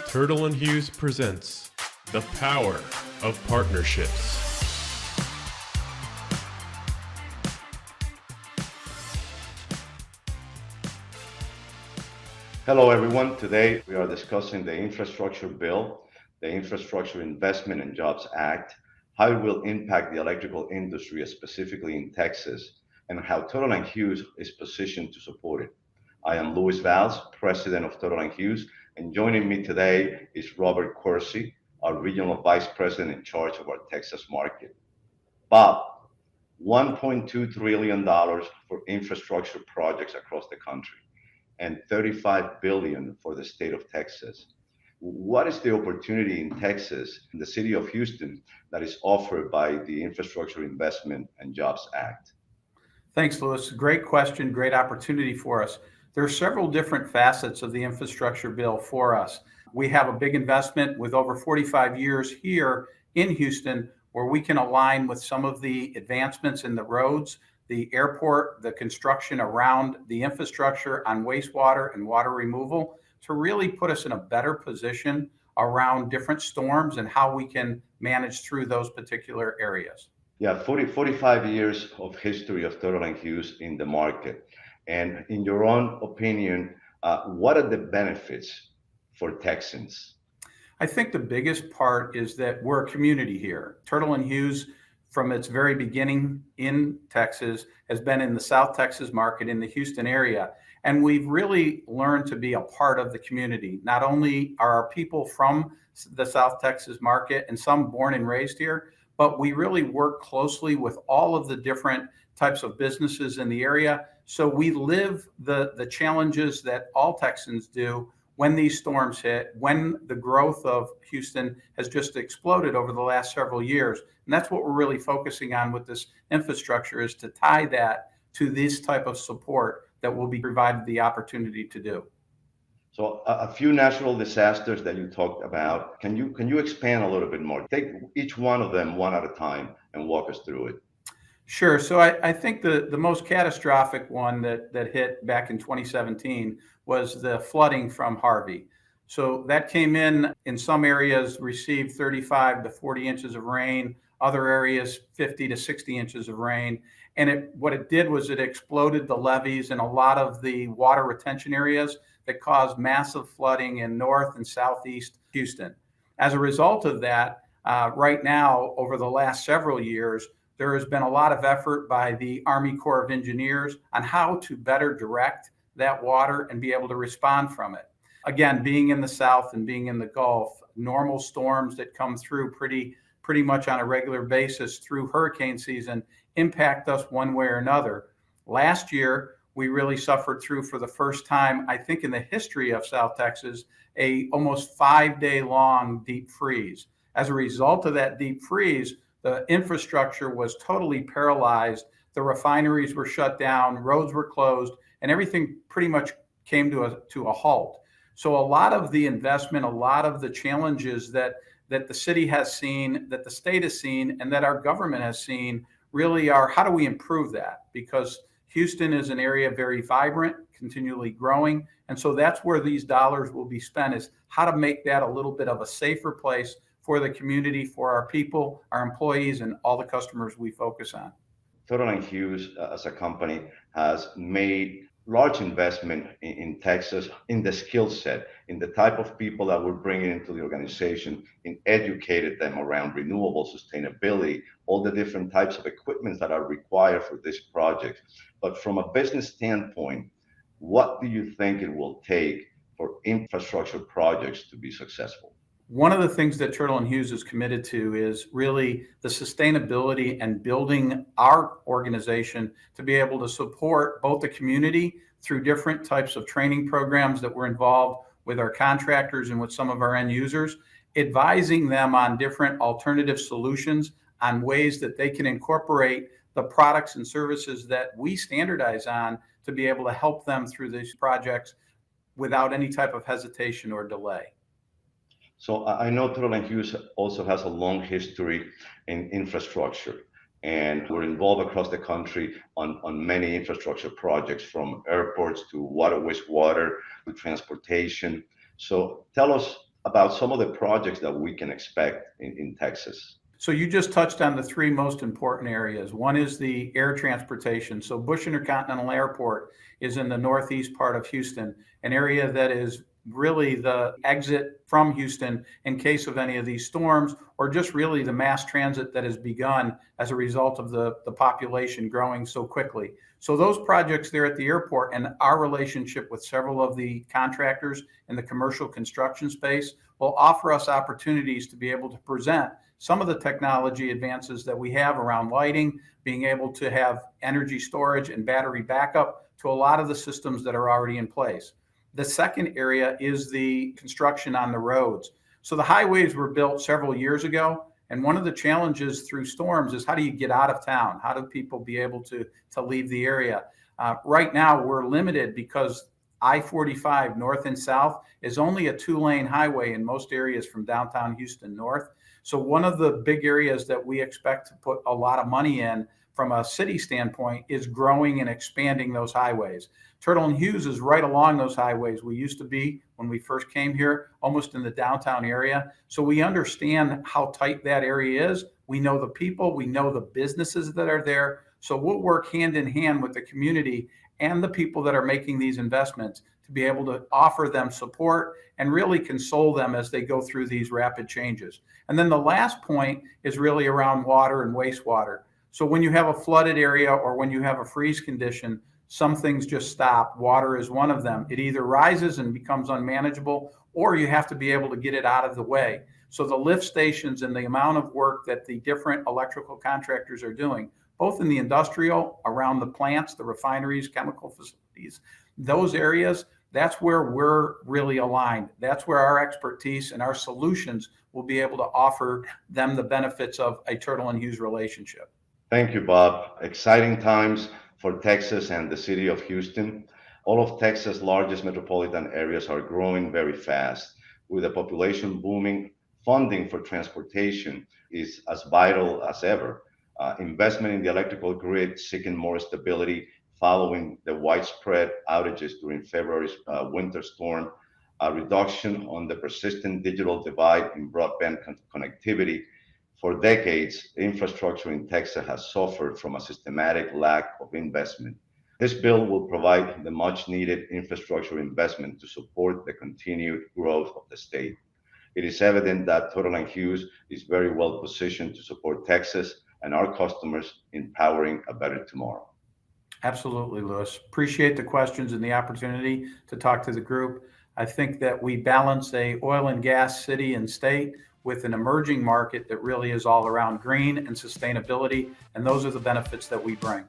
Turtle Hughes presents The Power of Partnerships. Hello, everyone. Today we are discussing the infrastructure bill, the Infrastructure Investment and Jobs Act, how it will impact the electrical industry, specifically in Texas, and how Turtle Hughes is positioned to support it. I am Luis Valls, president of Turtle Hughes, and joining me today is Robert Courcy, our regional vice president in charge of our Texas market. Bob, $1.2 trillion for infrastructure projects across the country and $35 billion for the state of Texas. What is the opportunity in Texas, in the city of Houston, that is offered by the Infrastructure Investment and Jobs Act? Thanks, Louis. Great question, great opportunity for us. There are several different facets of the infrastructure bill for us. We have a big investment with over 45 years here in Houston where we can align with some of the advancements in the roads, the airport, the construction around the infrastructure on wastewater and water removal to really put us in a better position around different storms and how we can manage through those particular areas. Yeah, 45 years of history of Turtle Hughes in the market. And in your own opinion, what are the benefits for Texans? I think the biggest part is that we're a community here. Turtle Hughes, from its very beginning in Texas, has been in the South Texas market in the Houston area. And we've really learned to be a part of the community. Not only are our people from the South Texas market and some born and raised here, but we really work closely with all of the different types of businesses in the area. So we live the challenges that all Texans do when these storms hit, when the growth of Houston has just exploded over the last several years. And that's what we're really focusing on with this infrastructure, is to tie that to this type of support that will be provided the opportunity to do. So a few natural disasters that you talked about, can you expand a little bit more? Take each one of them one at a time and walk us through it. Sure. So I think the most catastrophic one that hit back in 2017 was the flooding from Harvey. So that came in some areas received 35 to 40 inches of rain, other areas 50 to 60 inches of rain. And what it did was it exploded the levees in a lot of the water retention areas that caused massive flooding in north and southeast Houston. As a result of that, right now, over the last several years, there has been a lot of effort by the Army Corps of Engineers on how to better direct that water and be able to respond from it. Again, being in the South and being in the Gulf, normal storms that come through pretty much on a regular basis through hurricane season impact us one way or another. Last year, we really suffered through, for the first time, I think in the history of South Texas, a almost 5-day long deep freeze. As a result of that deep freeze, the infrastructure was totally paralyzed. The refineries were shut down, roads were closed, and everything pretty much came to a halt. So a lot of the investment, a lot of the challenges that the city has seen, that the state has seen, and that our government has seen really are, how do we improve that? Because Houston is an area very vibrant, continually growing. And so that's where these dollars will be spent, is how to make that a little bit of a safer place for the community, for our people, our employees, and all the customers we focus on. Turtle Hughes, as a company, has made large investment in Texas, in the skill set, in the type of people that we're bringing into the organization, and educated them around renewable sustainability, all the different types of equipment that are required for this project. But from a business standpoint, what do you think it will take for infrastructure projects to be successful? One of the things that Turtle Hughes is committed to is really the sustainability and building our organization to be able to support both the community through different types of training programs that we're involved with our contractors and with some of our end users, advising them on different alternative solutions, on ways that they can incorporate the products and services that we standardize on to be able to help them through these projects without any type of hesitation or delay. So I know Turtle Hughes also has a long history in infrastructure. and we're involved across the country on many infrastructure projects, from airports to water, wastewater, to transportation. So tell us about some of the projects that we can expect in Texas. So you just touched on the three most important areas. One is the air transportation. So Bush Intercontinental Airport is in the northeast part of Houston, an area that is really the exit from Houston in case of any of these storms, or just really the mass transit that has begun as a result of the population growing so quickly. So those projects there at the airport and our relationship with several of the contractors in the commercial construction space will offer us opportunities to be able to present some of the technology advances that we have around lighting, being able to have energy storage and battery backup to a lot of the systems that are already in place. The second area is the construction on the roads. So the highways were built several years ago, and one of the challenges through storms is how do you get out of town? How do people be able to leave the area? Right now, we're limited because I-45 north and south is only a 2-lane highway in most areas from downtown Houston north. So one of the big areas that we expect to put a lot of money in from a city standpoint is growing and expanding those highways. Turtle Hughes is right along those highways. We used to be, when we first came here, almost in the downtown area. So we understand how tight that area is. We know the people, we know the businesses that are there. So we'll work hand in hand with the community and the people that are making these investments to be able to offer them support and really console them as they go through these rapid changes. And then the last point is really around water and wastewater. So when you have a flooded area or when you have a freeze condition, some things just stop. Water is one of them. It either rises and becomes unmanageable, or you have to be able to get it out of the way. So the lift stations and the amount of work that the different electrical contractors are doing, both in the industrial, around the plants, the refineries, chemical facilities, those areas, that's where we're really aligned. That's where our expertise and our solutions will be able to offer them the benefits of a Turtle and Hughes relationship. Thank you, Bob. Exciting times for Texas and the city of Houston. All of Texas' largest metropolitan areas are growing very fast. With the population booming, funding for transportation is as vital as ever. Investment in the electrical grid, seeking more stability following the widespread outages during February's winter storm, a reduction on the persistent digital divide in broadband connectivity. For decades, infrastructure in Texas has suffered from a systematic lack of investment. This bill will provide the much needed infrastructure investment to support the continued growth of the state. It is evident that Turtle and Hughes is very well positioned to support Texas and our customers in powering a better tomorrow. Absolutely, Louis. Appreciate the questions and the opportunity to talk to the group. I think that we balance a oil and gas city and state with an emerging market that really is all around green and sustainability, and those are the benefits that we bring.